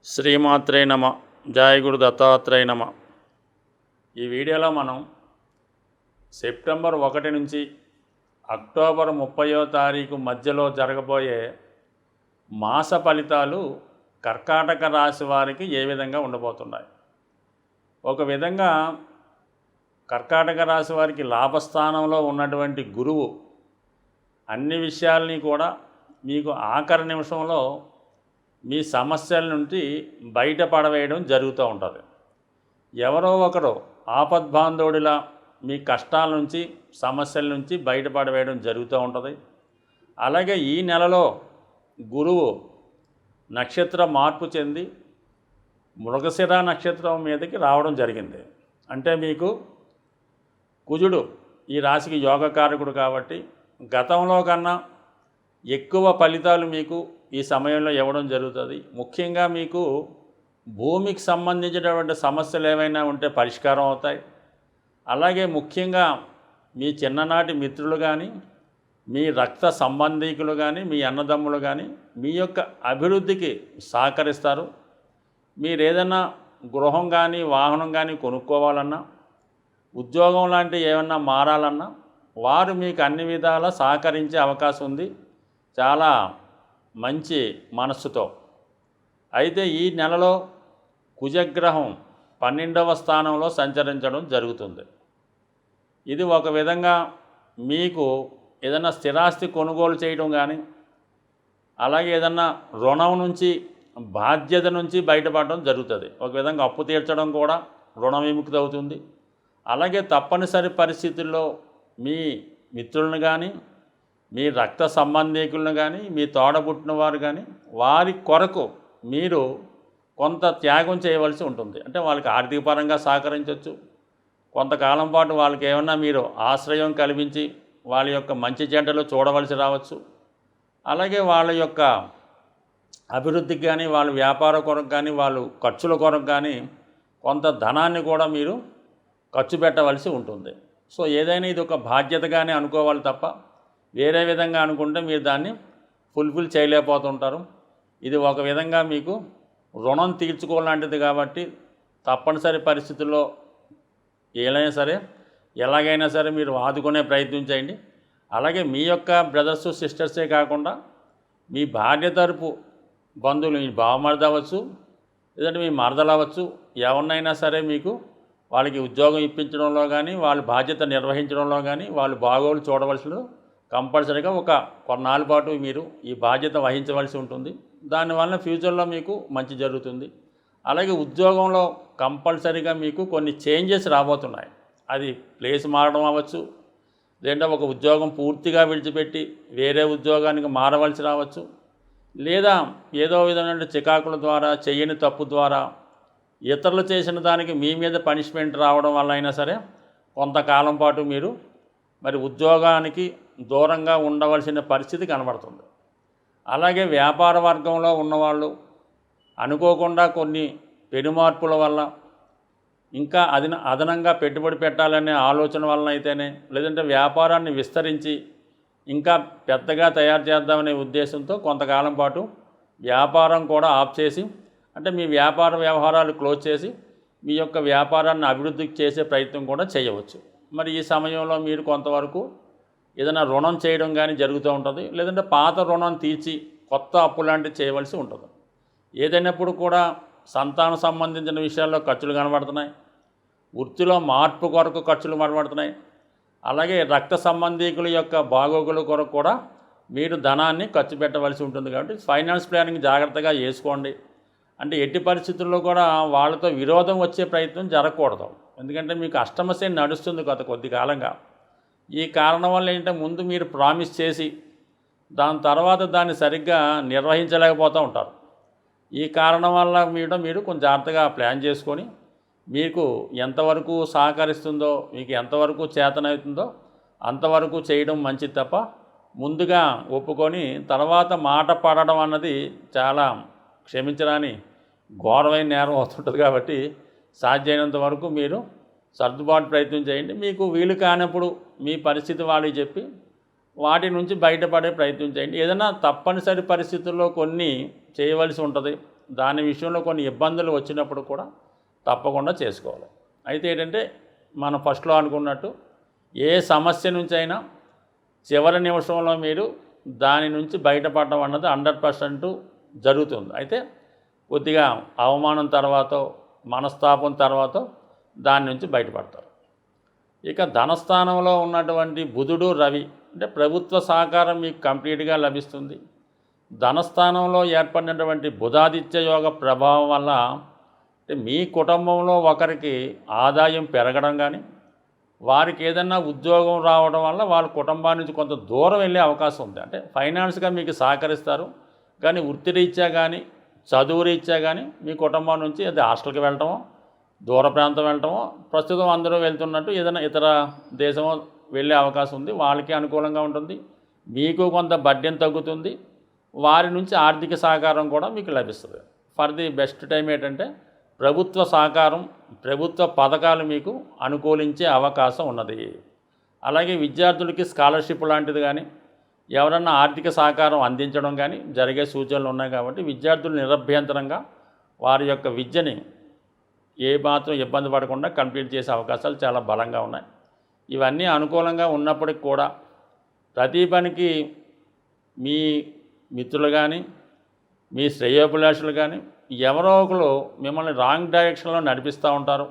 శ్రీమాత్రే నమ. జయ గురు దత్తాత్రేయ నమ. ఈ వీడియోలో మనం సెప్టెంబర్ 1 నుంచి అక్టోబర్ 30వ తారీఖు మధ్యలో జరగబోయే మాస ఫలితాలు కర్కాటక రాశి వారికి ఏ విధంగా ఉండబోతున్నాయి. ఒక విధంగా కర్కాటక రాశి వారికి లాభస్థానంలో ఉన్నటువంటి గురువు అన్ని విషయాల్ని కూడా మీకు ఆఖరి నిమిషంలో మీ సమస్యల నుండి బయటపడవేయడం జరుగుతూ ఉంటుంది. ఎవరో ఒకరు ఆపద్బాంధవుడిలా మీ కష్టాల నుంచి సమస్యల నుంచి బయటపడవేయడం జరుగుతూ ఉంటుంది. అలాగే ఈ నెలలో గురువు నక్షత్ర మార్పు చెంది మృగశిర నక్షత్రం మీదకి రావడం జరిగింది. అంటే మీకు కుజుడు ఈ రాశికి యోగకారకుడు కాబట్టి గతంలో కన్నా ఎక్కువ ఫలితాలు మీకు ఈ సమయంలో ఇవ్వడం జరుగుతుంది. ముఖ్యంగా మీకు భూమికి సంబంధించినటువంటి సమస్యలు ఏమైనా ఉంటే పరిష్కారం అవుతాయి. అలాగే ముఖ్యంగా మీ చిన్ననాటి మిత్రులు కానీ, మీ రక్త సంబంధీకులు కానీ, మీ అన్నదమ్ములు కానీ మీ యొక్క అభివృద్ధికి సహకరిస్తారు. మీరు ఏదైనా గృహం కానీ వాహనం కానీ కొనుక్కోవాలన్నా, ఉద్యోగం లాంటివి ఏమన్నా మారాలన్నా వారు మీకు అన్ని విధాలా సహకరించే అవకాశం ఉంది, చాలా మంచి మనస్సుతో. అయితే ఈ నెలలో కుజగ్రహం 12వ స్థానంలో సంచరించడం జరుగుతుంది. ఇది ఒక విధంగా మీకు ఏదైనా స్థిరాస్తి కొనుగోలు చేయడం కానీ, అలాగే ఏదన్నా రుణం నుంచి బాధ్యత నుంచి బయటపడడం జరుగుతుంది. ఒక విధంగా అప్పు తీర్చడం కూడా రుణ విముక్తి అవుతుంది. అలాగే తప్పనిసరి పరిస్థితుల్లో మీ మిత్రులను కానీ, మీ రక్త సంబంధీకులను కానీ, మీ తోడబుట్టిన వారు కానీ వారి కొరకు మీరు కొంత త్యాగం చేయవలసి ఉంటుంది. అంటే వాళ్ళకి ఆర్థిక పరంగా సహకరించవచ్చు. కొంతకాలం పాటు వాళ్ళకి ఏమన్నా మీరు ఆశ్రయం కల్పించి వాళ్ళ యొక్క మంచి చెడ్డలు చూడవలసి రావచ్చు. అలాగే వాళ్ళ యొక్క అభివృద్ధికి కానీ, వాళ్ళ వ్యాపార కొరకు కానీ, వాళ్ళు ఖర్చుల కొరకు కానీ కొంత ధనాన్ని కూడా మీరు ఖర్చు పెట్టవలసి ఉంటుంది. సో ఏదైనా ఇది ఒక బాధ్యతగానే అనుకోవాలి తప్ప వేరే విధంగా అనుకుంటే మీరు దాన్ని ఫుల్ఫిల్ చేయలేకపోతుంటారు. ఇది ఒక విధంగా మీకు రుణం తీర్చుకోలాంటిది కాబట్టి తప్పనిసరి పరిస్థితుల్లో ఎలాగైనా సరే మీరు ఆదుకునే ప్రయత్నం చేయండి. అలాగే మీ యొక్క బ్రదర్స్ సిస్టర్సే కాకుండా మీ భార్య తరపు బంధువులు, మీ బావమరిది అవ్వచ్చు, లేదంటే మీ మరదలు అవ్వచ్చు, ఎవరినైనా సరే మీకు వాళ్ళకి ఉద్యోగం ఇప్పించడంలో కానీ, వాళ్ళ బాధ్యత నిర్వహించడంలో కానీ వాళ్ళు బాగోలు చూడవలసిన కంపల్సరీగా ఒక కొన్నాళ్ళ పాటు మీరు ఈ బాధ్యత వహించవలసి ఉంటుంది. దానివల్ల ఫ్యూచర్లో మీకు మంచి జరుగుతుంది. అలాగే ఉద్యోగంలో కంపల్సరీగా మీకు కొన్ని చేంజెస్ రాబోతున్నాయి. అది ప్లేస్ మారడం అవ్వచ్చు, లేదంటే ఒక ఉద్యోగం పూర్తిగా విడిచిపెట్టి వేరే ఉద్యోగానికి మారవలసి రావచ్చు, లేదా ఏదో విధమైన చికాకుల ద్వారా, చెయ్యని తప్పు ద్వారా ఇతరులు చేసిన దానికి మీ మీద పనిష్మెంట్ రావడం వల్ల అయినా సరే కొంతకాలం పాటు మీరు మరి ఉద్యోగానికి దూరంగా ఉండవలసిన పరిస్థితి కనబడుతుంది. అలాగే వ్యాపార వర్గంలో ఉన్నవాళ్ళు అనుకోకుండా కొన్ని పెనుమార్పుల వల్ల, ఇంకా అదనంగా పెట్టుబడి పెట్టాలనే ఆలోచన వలన అయితేనే, లేదంటే వ్యాపారాన్ని విస్తరించి ఇంకా పెద్దగా తయారు చేద్దామనే ఉద్దేశంతో కొంతకాలం పాటు వ్యాపారం కూడా ఆఫ్ చేసి, అంటే మీ వ్యాపార వ్యవహారాలు క్లోజ్ చేసి మీ యొక్క వ్యాపారాన్ని అభివృద్ధి చేసే ప్రయత్నం కూడా చేయవచ్చు. మరి ఈ సమయంలో మీరు కొంతవరకు ఏదైనా రుణం చేయడం కానీ జరుగుతూ ఉంటుంది, లేదంటే పాత రుణం తీర్చి కొత్త అప్పు లాంటివి చేయవలసి ఉంటుంది. ఏదైనప్పుడు కూడా సంతానం సంబంధించిన విషయాల్లో ఖర్చులు కనబడుతున్నాయి, వృత్తిలో మార్పు కొరకు ఖర్చులు కనబడుతున్నాయి. అలాగే రక్త సంబంధీకుల యొక్క బాగోగుల కొరకు కూడా మీరు ధనాన్ని ఖర్చు పెట్టవలసి ఉంటుంది. కాబట్టి ఫైనాన్స్ ప్లానింగ్ జాగ్రత్తగా చేసుకోండి. అంటే ఎట్టి పరిస్థితుల్లో కూడా వాళ్ళతో విరోధం వచ్చే ప్రయత్నం జరగకూడదు. ఎందుకంటే మీకు అష్టమశని నడుస్తుంది గత కొద్ది కాలంగా. ఈ కారణం వల్ల ఏంటంటే ముందు మీరు ప్రామిస్ చేసి దాని తర్వాత దాన్ని సరిగ్గా నిర్వహించలేకపోతూ ఉంటారు. ఈ కారణం వల్ల మీరు కొంచెం జాగ్రత్తగా ప్లాన్ చేసుకొని మీకు ఎంతవరకు సహకరిస్తుందో, మీకు ఎంతవరకు చేతనవుతుందో అంతవరకు చేయడం మంచిది తప్ప ముందుగా ఒప్పుకొని తర్వాత మాట పడడం అన్నది చాలా క్షమించరాని ఘోరమైన నేరం అవుతుంటుంది. కాబట్టి సాధ్యమైనంత వరకు మీరు సర్దుబాటు ప్రయత్నం చేయండి. మీకు వీలు కానప్పుడు మీ పరిస్థితి వాళ్ళకి చెప్పి వాటి నుంచి బయటపడే ప్రయత్నం చేయండి. ఏదైనా తప్పనిసరి పరిస్థితుల్లో కొన్ని చేయవలసి ఉంటుంది. దాని విషయంలో కొన్ని ఇబ్బందులు వచ్చినప్పుడు కూడా తప్పకుండా చేసుకోవాలి. అయితే ఏంటంటే మనం ఫస్ట్లో అనుకున్నట్టు ఏ సమస్య నుంచి అయినా చివరి నిమిషంలో మీరు దాని నుంచి బయటపడడం అన్నది 100% జరుగుతుంది. అయితే కొద్దిగా అవమానం తర్వాత, మనస్తాపం తర్వాత దాని నుంచి బయటపడతారు. ఇక ధనస్థానంలో ఉన్నటువంటి బుధుడు, రవి అంటే ప్రభుత్వ సహకారం మీకు కంప్లీట్గా లభిస్తుంది. ధనస్థానంలో ఏర్పడినటువంటి బుధాదిత్య యోగ ప్రభావం వల్ల అంటే మీ కుటుంబంలో ఒకరికి ఆదాయం పెరగడం కానీ, వారికి ఏదైనా ఉద్యోగం రావడం వల్ల వాళ్ళ కుటుంబాన్ని నుంచి కొంత దూరం వెళ్ళే అవకాశం ఉంది. అంటే ఫైనాన్స్గా మీకు సహకరిస్తారు, కానీ వృత్తిరీత్యా కానీ చదువు రీత్యా కానీ మీ కుటుంబం నుంచి అది హాస్టల్కి వెళ్ళటమో, దూర ప్రాంతం వెళ్ళటమో, ప్రస్తుతం అందరూ వెళ్తున్నట్టు ఏదైనా ఇతర దేశమో వెళ్ళే అవకాశం ఉంది. వాళ్ళకి అనుకూలంగా ఉంటుంది, మీకు కొంత బడ్డెన్ తగ్గుతుంది, వారి నుంచి ఆర్థిక సహకారం కూడా మీకు లభిస్తుంది. ఫర్ ది బెస్ట్ టైం ఏంటంటే ప్రభుత్వ సహకారం, ప్రభుత్వ పథకాలు మీకు అనుకూలించే అవకాశం ఉన్నది. అలాగే విద్యార్థులకి స్కాలర్షిప్ లాంటిది కానీ, ఎవరన్నా ఆర్థిక సహకారం అందించడం కానీ జరిగే సూచనలు ఉన్నాయి. కాబట్టి విద్యార్థులు నిరభ్యంతరంగా వారి యొక్క విద్యని ఏ మాత్రం ఇబ్బంది పడకుండా కంప్లీట్ చేసే అవకాశాలు చాలా బలంగా ఉన్నాయి. ఇవన్నీ అనుకూలంగా ఉన్నప్పటికి కూడా ప్రతి పనికి మీ మిత్రులు కానీ, మీ శ్రేయోభిలాషులు కానీ ఎవరో ఒకరు మిమ్మల్ని రాంగ్ డైరెక్షన్లో నడిపిస్తూ ఉంటారు.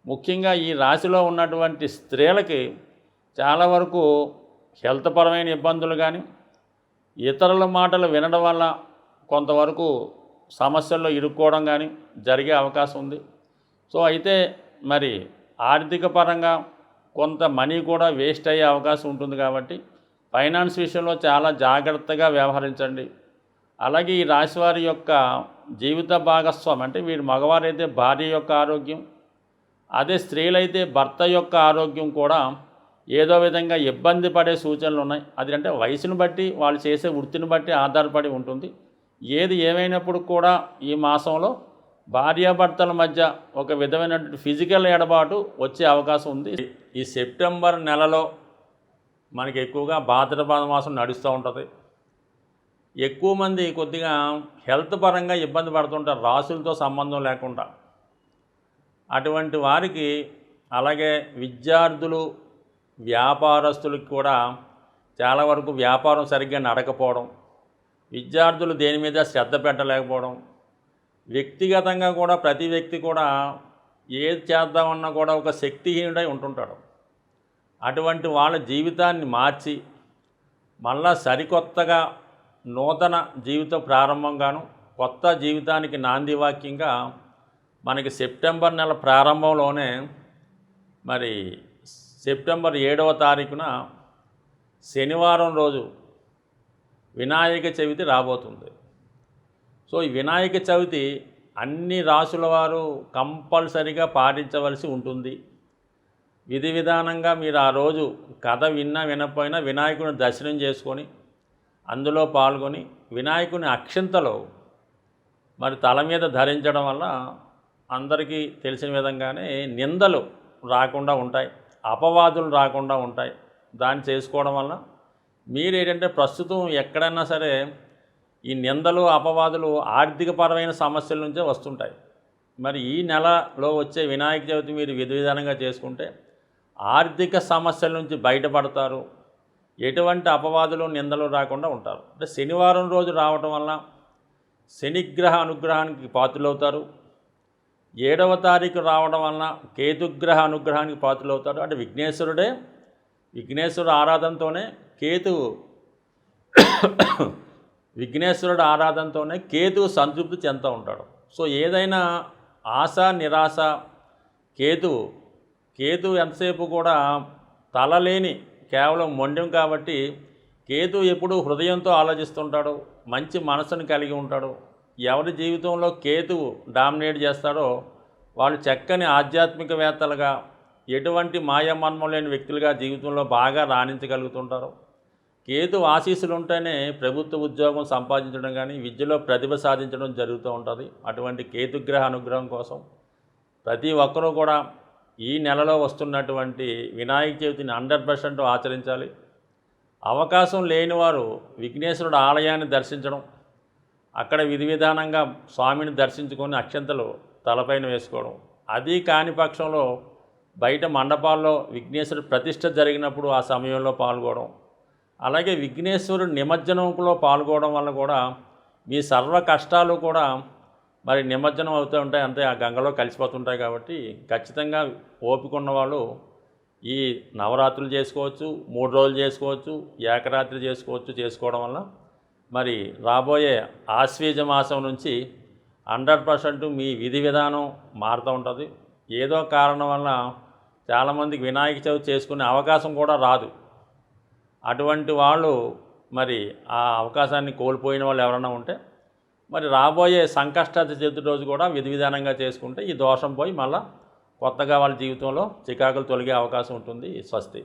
ముఖ్యంగా ఈ రాశిలో ఉన్నటువంటి స్త్రీలకి చాలా వరకు హెల్త్ పరమైన ఇబ్బందులు కానీ, ఇతరుల మాటలు వినడం వల్ల కొంతవరకు సమస్యల్లో ఇరుక్కోవడం కానీ జరిగే అవకాశం ఉంది. సో అయితే మరి ఆర్థిక పరంగా కొంత మనీ కూడా వేస్ట్ అయ్యే అవకాశం ఉంటుంది. కాబట్టి ఫైనాన్స్ విషయంలో చాలా జాగ్రత్తగా వ్యవహరించండి. అలాగే ఈ రాశివారి యొక్క జీవిత భాగస్వామి అంటే వీరు మగవారైతే భార్య యొక్క ఆరోగ్యం, అదే స్త్రీలైతే భర్త యొక్క ఆరోగ్యం కూడా ఏదో విధంగా ఇబ్బంది పడే సూచనలు ఉన్నాయి. అది అంటే వయసును బట్టి, వాళ్ళు చేసే వృత్తిని బట్టి ఆధారపడి ఉంటుంది. ఏది ఏమైనప్పుడు కూడా ఈ మాసంలో భార్యాభర్తల మధ్య ఒక విధమైన ఫిజికల్ ఎడబాటు వచ్చే అవకాశం ఉంది. ఈ సెప్టెంబర్ నెలలో మనకి ఎక్కువగా భాద్రపద మాసం నడుస్తూ ఉంటుంది. ఎక్కువ మంది కొద్దిగా హెల్త్ పరంగా ఇబ్బంది పడుతుంటారు, రాసులతో సంబంధం లేకుండా. అటువంటి వారికి, అలాగే విద్యార్థులు, వ్యాపారస్తులకు కూడా చాలా వరకు వ్యాపారం సరిగ్గా నడకపోవడం, విద్యార్థులు దేని మీద శ్రద్ధ పెట్టలేకపోవడం, వ్యక్తిగతంగా కూడా ప్రతి వ్యక్తి కూడా ఏది చేద్దామన్నా కూడా ఒక శక్తిహీనుడై ఉంటుంటాడు. అటువంటి వాళ్ళ జీవితాన్ని మార్చి మళ్ళా సరికొత్తగా నూతన జీవిత ప్రారంభంగాను, కొత్త జీవితానికి నాంది వాక్యంగా మనకి సెప్టెంబర్ నెల ప్రారంభంలోనే మరి సెప్టెంబర్ 7వ తారీఖున శనివారం రోజు వినాయక చవితి రాబోతుంది. సో ఈ వినాయక చవితి అన్ని రాసుల వారు కంపల్సరిగా పాటించవలసి ఉంటుంది. విధి విధానంగా మీరు ఆ రోజు కథ విన్నా వినకపోయినా వినాయకుని దర్శనం చేసుకొని అందులో పాల్గొని వినాయకుని అక్షింతలు మరి తల మీద ధరించడం వల్ల అందరికీ తెలిసిన విధంగానే నిందలు రాకుండా ఉంటాయి, అపవాదులు రాకుండా ఉంటాయి. దాన్ని చేసుకోవడం వల్ల మీరేంటంటే ప్రస్తుతం ఎక్కడైనా సరే ఈ నిందలు, అపవాదులు ఆర్థికపరమైన సమస్యల నుంచే వస్తుంటాయి. మరి ఈ నెలలో వచ్చే వినాయక చవితి మీరు విధి విధానంగా చేసుకుంటే ఆర్థిక సమస్యల నుంచి బయటపడతారు, ఎటువంటి అపవాదులు, నిందలు రాకుండా ఉంటారు. అంటే శనివారం రోజు రావటం వల్ల శనిగ్రహ అనుగ్రహానికి పాత్రులవుతారు. 7వ తారీఖు రావడం వలన కేతుగ్రహ అనుగ్రహానికి పాత్రులవుతారు. అంటే విఘ్నేశ్వరుడు ఆరాధనతోనే విఘ్నేశ్వరుడు ఆరాధనతోనే కేతువు సంతృప్తి చెందుతూ ఉంటాడు. సో ఏదైనా ఆశ, నిరాశ, కేతువు ఎంతసేపు కూడా తలలేని కేవలం మొండెం. కాబట్టి కేతువు ఎప్పుడూ హృదయంతో ఆలోచిస్తుంటాడు, మంచి మనసును కలిగి ఉంటాడు. ఎవరి జీవితంలో కేతువు డామినేట్ చేస్తాడో వాళ్ళు చక్కని ఆధ్యాత్మికవేత్తలుగా, ఎటువంటి మాయమన్మం లేని వ్యక్తులుగా జీవితంలో బాగా రాణించగలుగుతుంటారు. కేతు ఆశీస్సులు ఉంటేనే ప్రభుత్వ ఉద్యోగం సంపాదించడం కానీ, విద్యలో ప్రతిభ సాధించడం జరుగుతూ ఉంటుంది. అటువంటి కేతుగ్రహ అనుగ్రహం కోసం ప్రతి ఒక్కరూ కూడా ఈ నెలలో వస్తున్నటువంటి వినాయక చవితిని 100% ఆచరించాలి. అవకాశం లేనివారు విఘ్నేశ్వరుడు ఆలయాన్ని దర్శించడం, అక్కడ విధి విధానంగా స్వామిని దర్శించుకొని అక్షంతలు తలపైన వేసుకోవడం. అది కాని పక్షంలో బయట మండపాల్లో విఘ్నేశ్వరుడు ప్రతిష్ఠ జరిగినప్పుడు ఆ సమయంలో పాల్గొనడం, అలాగే విఘ్నేశ్వరుడు నిమజ్జనంలో పాల్గొనడం వల్ల కూడా మీ సర్వ కష్టాలు కూడా మరి నిమజ్జనం అవుతూ ఉంటాయి, అంతే ఆ గంగలో కలిసిపోతుంటాయి. కాబట్టి ఖచ్చితంగా ఓపిక ఉన్నవాళ్ళు ఈ నవరాత్రులు చేసుకోవచ్చు, 3 రోజులు చేసుకోవచ్చు, ఏకరాత్రి చేసుకోవడం వల్ల మరి రాబోయే ఆశ్వీజ మాసం నుంచి 100% మీ విధి విధానం మారుతూ ఉంటుంది. ఏదో కారణం వల్ల చాలామందికి వినాయక చవితి చేసుకునే అవకాశం కూడా రాదు. అటువంటి వాళ్ళు మరి ఆ అవకాశాన్ని కోల్పోయిన వాళ్ళు ఎవరైనా ఉంటే మరి రాబోయే సంకష్ట చతుర్థి రోజు కూడా విధి విధానంగా చేసుకుంటే ఈ దోషం పోయి మళ్ళీ కొత్తగా వాళ్ళ జీవితంలో చికాకులు తొలగే అవకాశం ఉంటుంది. స్వస్తి.